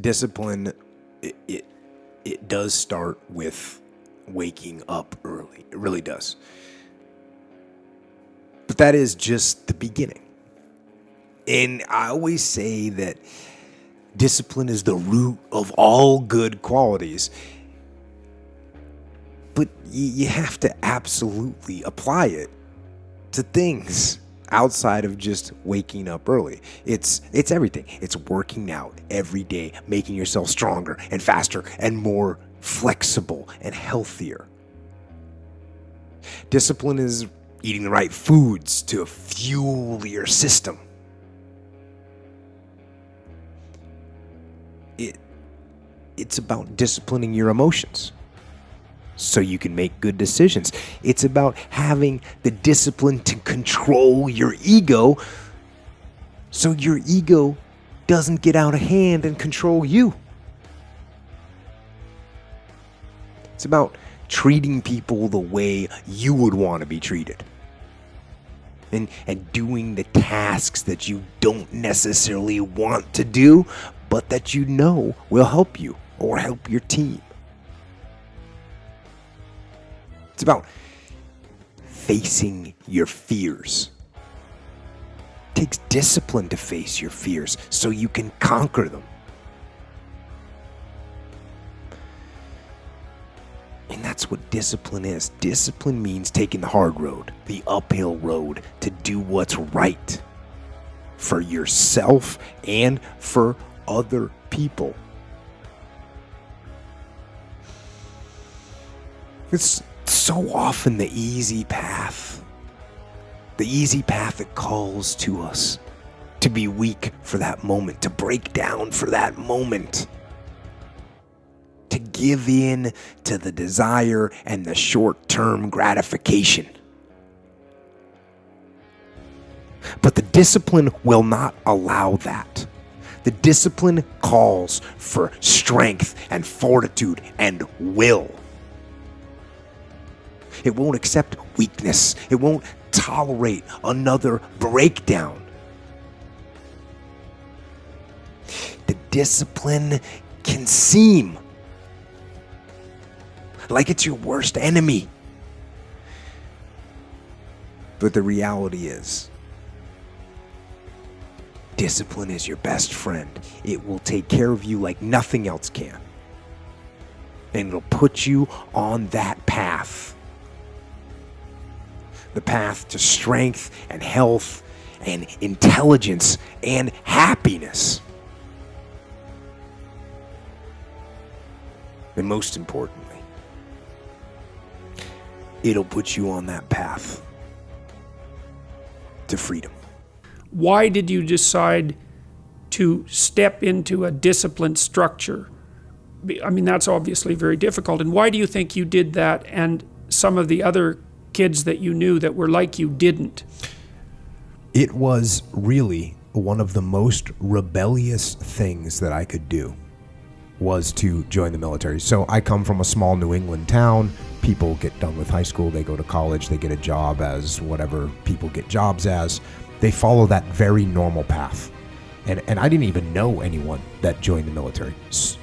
discipline, it does start with waking up early. It really does. But that is just the beginning. And I always say that discipline is the root of all good qualities. But you have to absolutely apply it to things outside of just waking up early. It's everything. It's working out every day, making yourself stronger and faster and more flexible and healthier. Discipline is eating the right foods to fuel your system. It's about disciplining your emotions so you can make good decisions. It's about having the discipline to control your ego so your ego doesn't get out of hand and control you. It's about treating people the way you would want to be treated. And doing the tasks that you don't necessarily want to do, but that you know will help you or help your team. It's about facing your fears. It takes discipline to face your fears so you can conquer them. And that's what discipline is. Discipline means taking the hard road, the uphill road, to do what's right for yourself and for other people. It's so often the easy path that calls to us to be weak for that moment, to break down for that moment, to give in to the desire and the short-term gratification. But the discipline will not allow that. The discipline calls for strength and fortitude and will. It won't accept weakness. It won't tolerate another breakdown. The discipline can seem like it's your worst enemy. But the reality is, discipline is your best friend. It will take care of you like nothing else can. And it'll put you on that path. The path to strength and health and intelligence and happiness. And most importantly, it'll put you on that path to freedom. Why did you decide to step into a disciplined structure? I mean, that's obviously very difficult. And why do you think you did that and some of the other kids that you knew that were like you didn't? It was really one of the most rebellious things that I could do was to join the military. So I come from a small New England town. People get done with high school, they go to college, they get a job as whatever people get jobs as. They follow that very normal path. And I didn't even know anyone that joined the military.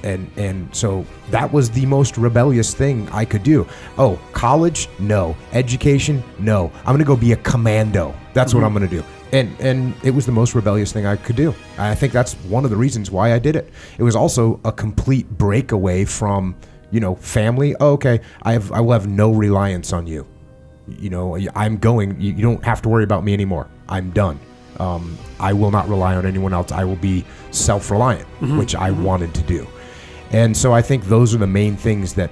And so that was the most rebellious thing I could do. Oh, college? No. Education? No. I'm going to go be a commando. That's what I'm going to do. And it was the most rebellious thing I could do. I think that's one of the reasons why I did it. It was also a complete breakaway from, family. Oh, okay, I will have no reliance on you. I'm going. You don't have to worry about me anymore. I'm done. I will not rely on anyone else. I will be self-reliant, which I wanted to do. And so I think those are the main things that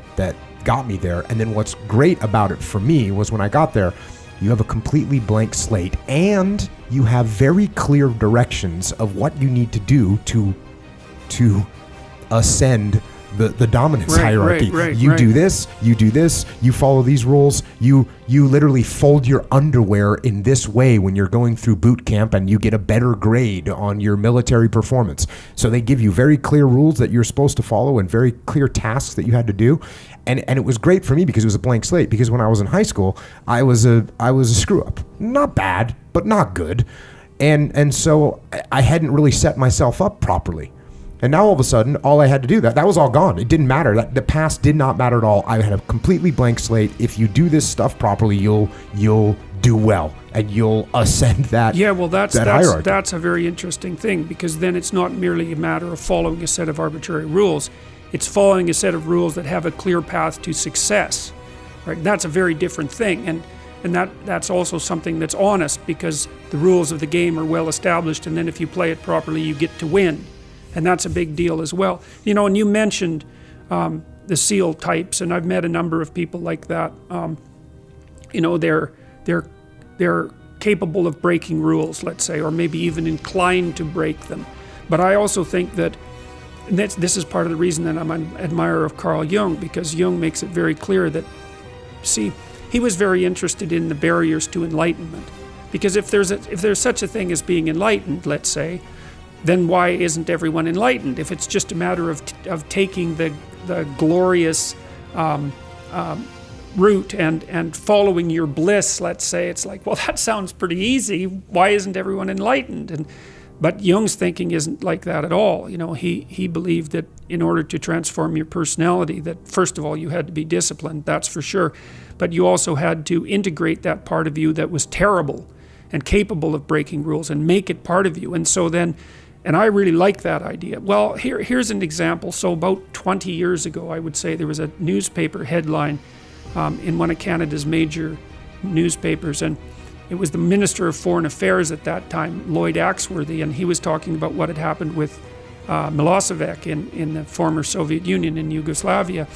got me there. And then what's great about it for me was when I got there, you have a completely blank slate and you have very clear directions of what you need to do to ascend the dominance hierarchy. You do this, you follow these rules, you literally fold your underwear in this way when you're going through boot camp and you get a better grade on your military performance. So they give you very clear rules that you're supposed to follow and very clear tasks that you had to do. And it was great for me because it was a blank slate, because when I was in high school, I was a screw up. Not bad, but not good. And so I hadn't really set myself up properly. And now all of a sudden, all I had to do, that was all gone. It didn't matter. The past did not matter at all. I had a completely blank slate. If you do this stuff properly, you'll do well, and you'll ascend that. Yeah, well, that's hierarchy. That's a very interesting thing, because then it's not merely a matter of following a set of arbitrary rules. It's following a set of rules that have a clear path to success. Right? That's a very different thing, and that's also something that's honest, because the rules of the game are well established, and then if you play it properly, you get to win. And that's a big deal as well. You know, and you mentioned the SEAL types, and I've met a number of people like that. You know, they're capable of breaking rules, let's say, or maybe even inclined to break them. But I also think that this is part of the reason that I'm an admirer of Carl Jung, because Jung makes it very clear that, see, he was very interested in the barriers to enlightenment. Because if there's such a thing as being enlightened, let's say, then why isn't everyone enlightened? If it's just a matter of taking the glorious route and following your bliss, let's say, it's like, well, that sounds pretty easy. Why isn't everyone enlightened? But Jung's thinking isn't like that at all. You know, he believed that in order to transform your personality, that first of all, you had to be disciplined, that's for sure. But you also had to integrate that part of you that was terrible and capable of breaking rules and make it part of you. And so then, and I really like that idea. Well, here's an example. So about 20 years ago, I would say, there was a newspaper headline in one of Canada's major newspapers, and it was the Minister of Foreign Affairs at that time, Lloyd Axworthy, and he was talking about what had happened with Milosevic in the former Soviet Union in Yugoslavia,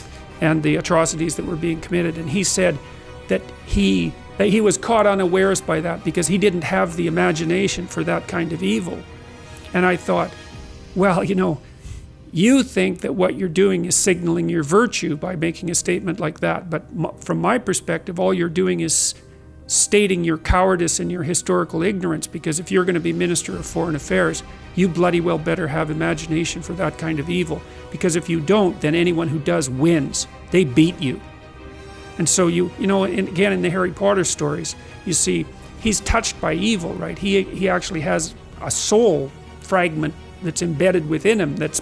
and the atrocities that were being committed. And he said that he was caught unawares by that because he didn't have the imagination for that kind of evil. And I thought, well, you know, you think that what you're doing is signaling your virtue by making a statement like that. But from my perspective, all you're doing is stating your cowardice and your historical ignorance, because if you're going to be Minister of Foreign Affairs, you bloody well better have imagination for that kind of evil. Because if you don't, then anyone who does wins. They beat you. And so you know, again, in the Harry Potter stories, you see, he's touched by evil, right? He actually has a soul fragment that's embedded within him that's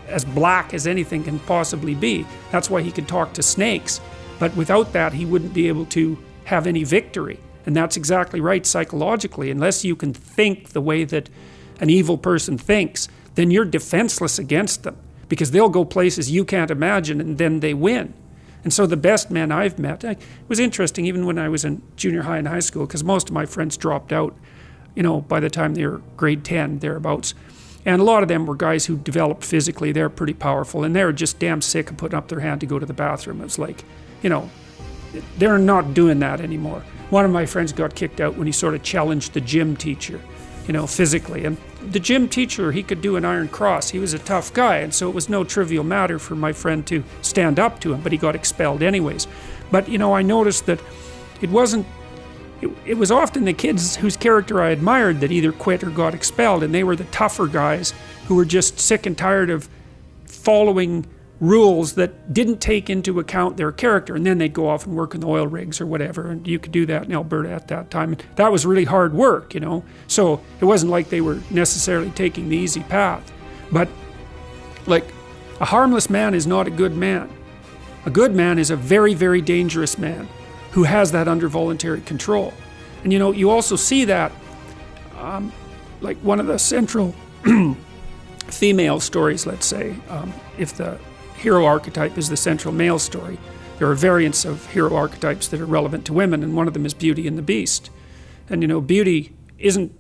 as black as anything can possibly be. That's why he could talk to snakes. But without that, he wouldn't be able to have any victory. And that's exactly right psychologically. Unless you can think the way that an evil person thinks, then you're defenseless against them, because they'll go places you can't imagine, and then they win. And so the best men I've met, it was interesting even when I was in junior high and high school, because most of my friends dropped out, you know, by the time they were grade 10, thereabouts. And a lot of them were guys who developed physically. They're pretty powerful, and they're just damn sick of putting up their hand to go to the bathroom. It was like, you know, they're not doing that anymore. One of my friends got kicked out when he sort of challenged the gym teacher, you know, physically. And the gym teacher, he could do an iron cross. He was a tough guy, and so it was no trivial matter for my friend to stand up to him, but he got expelled anyways. But, you know, I noticed that it was often the kids whose character I admired that either quit or got expelled, and they were the tougher guys who were just sick and tired of following rules that didn't take into account their character, and then they'd go off and work in the oil rigs or whatever, and you could do that in Alberta at that time. And that was really hard work, you know, so it wasn't like they were necessarily taking the easy path. But like, a harmless man is not a good man. A good man is a very, very dangerous man who has that under voluntary control. And you know, you also see that like one of the central female stories, let's say, if the hero archetype is the central male story, there are variants of hero archetypes that are relevant to women, and one of them is Beauty and the Beast. And you know, Beauty isn't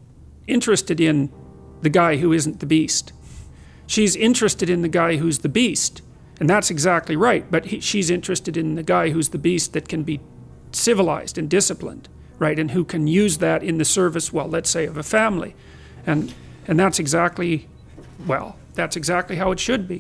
interested in the guy who isn't the Beast. She's interested in the guy who's the Beast, and that's exactly right, but she's interested in the guy who's the Beast that can be civilized and disciplined, right, and who can use that in the service, well, let's say, of a family. And that's exactly, well, that's exactly how it should be.